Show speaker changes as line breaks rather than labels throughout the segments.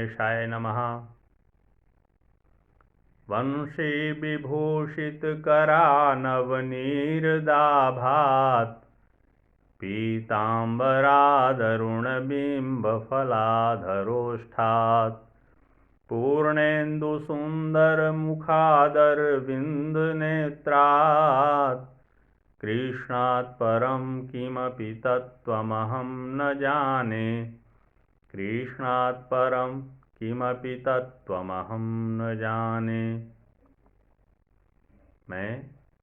गणेशाय नमः। वंशी विभूषितकरानवनीरदाभात् पीताम्बरादरुणबिम्बफलाधरोष्ठात् पूर्णेन्दुसुन्दरमुखादरविन्दनेत्रात् कृष्णात् परं किमपि तत्त्वमहं न जाने। कृष्णात् परं किमपि तत्त्वमहं न जाने। मैं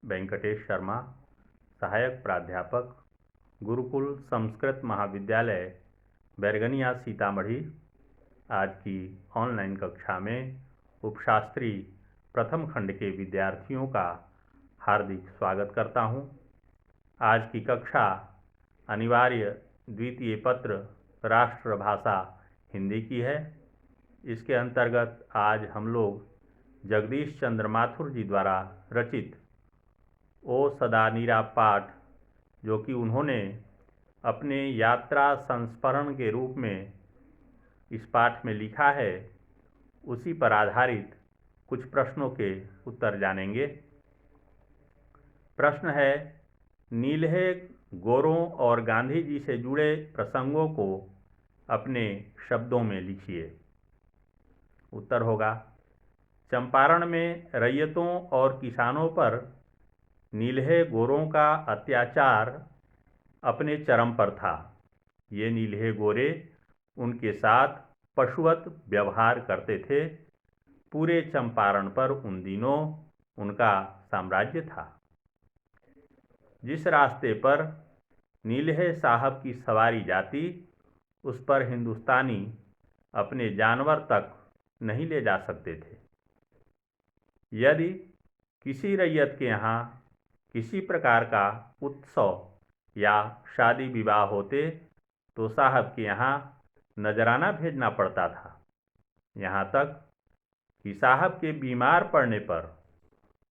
वेंकटेश शर्मा, सहायक प्राध्यापक, गुरुकुल संस्कृत महाविद्यालय बैरगनिया सीतामढ़ी, आज की ऑनलाइन कक्षा में उपशास्त्री प्रथम खंड के विद्यार्थियों का हार्दिक स्वागत करता हूं। आज की कक्षा अनिवार्य द्वितीय पत्र राष्ट्रभाषा हिंदी की है। इसके अंतर्गत आज हम लोग जगदीश चंद्र माथुर जी द्वारा रचित ओ सदा नीरा पाठ, जो कि उन्होंने अपने यात्रा संस्मरण के रूप में इस पाठ में लिखा है, उसी पर आधारित कुछ प्रश्नों के उत्तर जानेंगे। प्रश्न है, नील्हे गोरों और गांधी जी से जुड़े प्रसंगों को अपने शब्दों में लिखिए। उत्तर होगा, चंपारण में रैयतों और किसानों पर नील्हे गोरों का अत्याचार अपने चरम पर था। ये नील्हे गोरे उनके साथ पशुवत व्यवहार करते थे। पूरे चंपारण पर उन दिनों उनका साम्राज्य था। जिस रास्ते पर नील्हे साहब की सवारी जाती, उस पर हिंदुस्तानी अपने जानवर तक नहीं ले जा सकते थे। यदि किसी रैयत के यहाँ किसी प्रकार का उत्सव या शादी विवाह होते, तो साहब के यहाँ नजराना भेजना पड़ता था। यहाँ तक कि साहब के बीमार पड़ने पर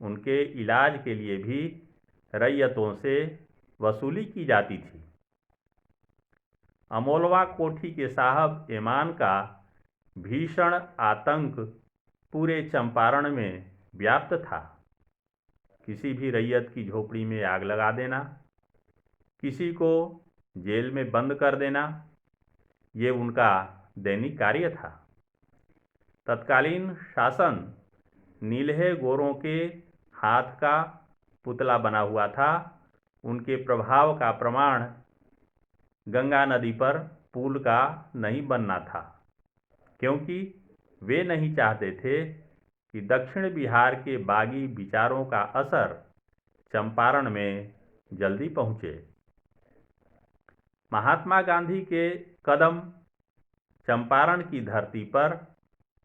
उनके इलाज के लिए भी रैयतों से वसूली की जाती थी। अमोलवा कोठी के साहब एमान का भीषण आतंक पूरे चंपारण में व्याप्त था। किसी भी रैयत की झोपड़ी में आग लगा देना, किसी को जेल में बंद कर देना, ये उनका दैनिक कार्य था। तत्कालीन शासन नील्हे गोरों के हाथ का पुतला बना हुआ था। उनके प्रभाव का प्रमाण गंगा नदी पर पुल का नहीं बनना था, क्योंकि वे नहीं चाहते थे कि दक्षिण बिहार के बागी विचारों का असर चंपारण में जल्दी पहुँचे। महात्मा गांधी के कदम चंपारण की धरती पर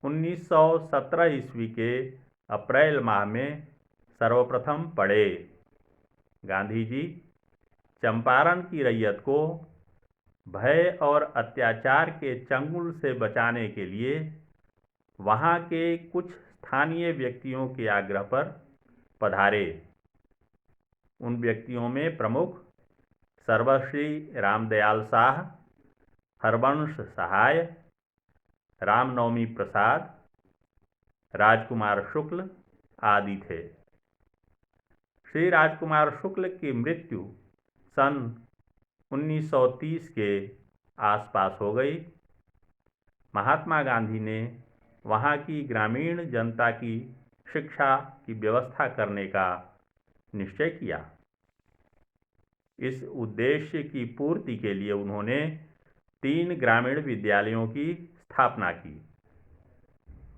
1917 ईस्वी के अप्रैल माह में सर्वप्रथम पड़े। गांधी जी चंपारण की रैयत को भय और अत्याचार के चंगुल से बचाने के लिए वहां के कुछ स्थानीय व्यक्तियों के आग्रह पर पधारे। उन व्यक्तियों में प्रमुख सर्वश्री रामदयाल शाह, हरवंश सहाय, रामनवमी प्रसाद, राजकुमार शुक्ल आदि थे। श्री राजकुमार शुक्ल की मृत्यु सन 1930 के आसपास हो गई। महात्मा गांधी ने वहाँ की ग्रामीण जनता की शिक्षा की व्यवस्था करने का निश्चय किया। इस उद्देश्य की पूर्ति के लिए उन्होंने 3 ग्रामीण विद्यालयों की स्थापना की,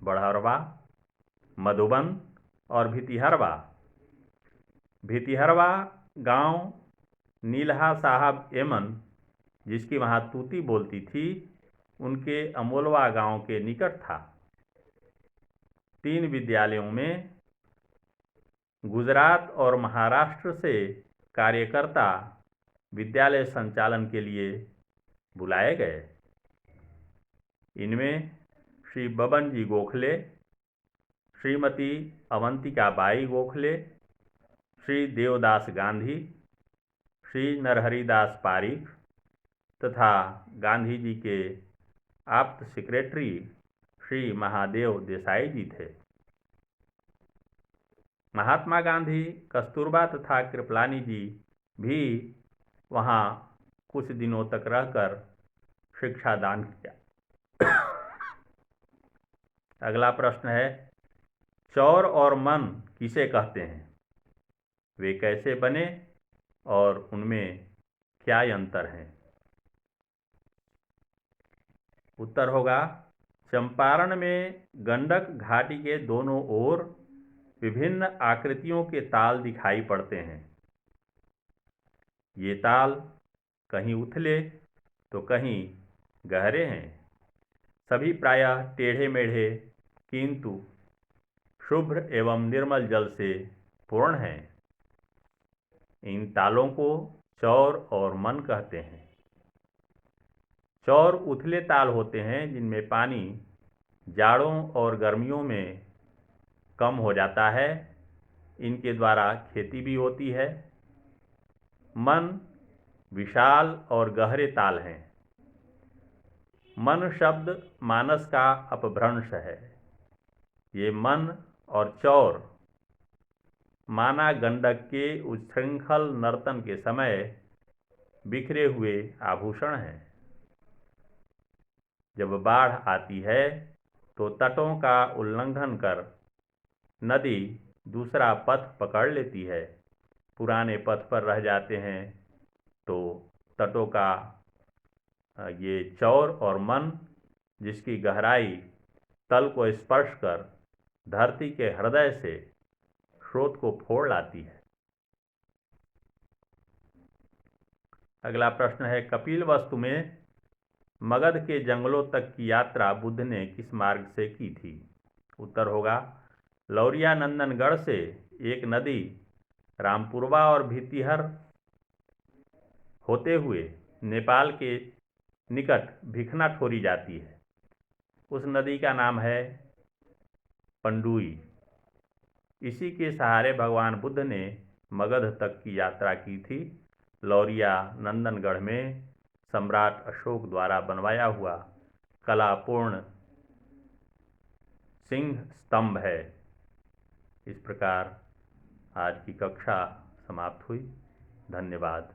बड़हरवा, मधुबन और भितिहरवा। भितिहरवा गांव नील्हा साहब एमन, जिसकी वहाँ तूती बोलती थी, उनके अमोलवा गांव के निकट था। 3 विद्यालयों में गुजरात और महाराष्ट्र से कार्यकर्ता विद्यालय संचालन के लिए बुलाए गए। इनमें श्री बबन जी गोखले, श्रीमती अवंतिका बाई गोखले, श्री देवदास गांधी, श्री नरहरिदास पारीख तथा गांधी जी के आप्त सेक्रेटरी श्री महादेव देसाई जी थे। महात्मा गांधी, कस्तूरबा तथा कृपलानी जी भी वहाँ कुछ दिनों तक रहकर शिक्षा दान किया। अगला प्रश्न है, चौर और मन किसे कहते हैं? वे कैसे बने और उनमें क्या अंतर हैं? उत्तर होगा, चंपारण में गंडक घाटी के दोनों ओर विभिन्न आकृतियों के ताल दिखाई पड़ते हैं। ये ताल कहीं उथले तो कहीं गहरे हैं। सभी प्रायः टेढ़े मेढ़े किंतु शुभ्र एवं निर्मल जल से पूर्ण हैं। इन तालों को चौर और मन कहते हैं। चौर उथले ताल होते हैं जिनमें पानी जाड़ों और गर्मियों में कम हो जाता है। इनके द्वारा खेती भी होती है। मन विशाल और गहरे ताल हैं। मन शब्द मानस का अपभ्रंश है। ये मन और चौर माना गंडक के उच्छृंखल नर्तन के समय बिखरे हुए आभूषण हैं। जब बाढ़ आती है तो तटों का उल्लंघन कर नदी दूसरा पथ पकड़ लेती है। पुराने पथ पर रह जाते हैं तो तटों का ये चौर और मन, जिसकी गहराई तल को स्पर्श कर धरती के हृदय से स्रोत को फोड़ लाती है। अगला प्रश्न है, कपिलवस्तु में मगध के जंगलों तक की यात्रा बुद्ध ने किस मार्ग से की थी? उत्तर होगा, लौरिया नंदनगढ़ से एक नदी रामपुरवा और भितिहर होते हुए नेपाल के निकट भिखना ठोरी जाती है। उस नदी का नाम है पंडुई। इसी के सहारे भगवान बुद्ध ने मगध तक की यात्रा की थी। लौरिया नंदनगढ़ में सम्राट अशोक द्वारा बनवाया हुआ कलापूर्ण सिंह स्तंभ है। इस प्रकार आज की कक्षा समाप्त हुई। धन्यवाद।